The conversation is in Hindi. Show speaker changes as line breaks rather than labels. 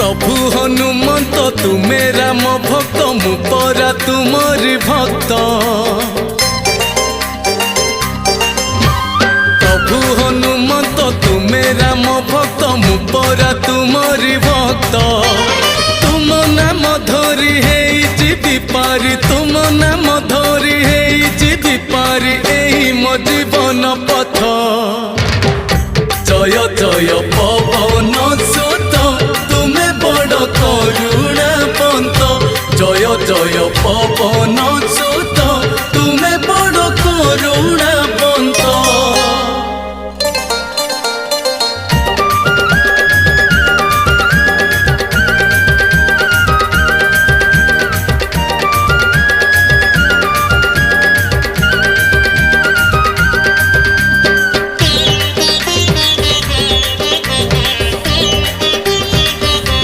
प्रभु हनुमंत तुमे राम भक्त मुपरा तुमरी भक्त। प्रभु हनुमंत तुमे राम भक्त मुपरा तुमरी भक्त। तुम नाम धरी है जीवी पारी, तुम नाम धरी है जीवी पारी, एही मो जीवन पथ। जय जय पवन सुत तुमे बड़ करुणा पंत, जय जय पवन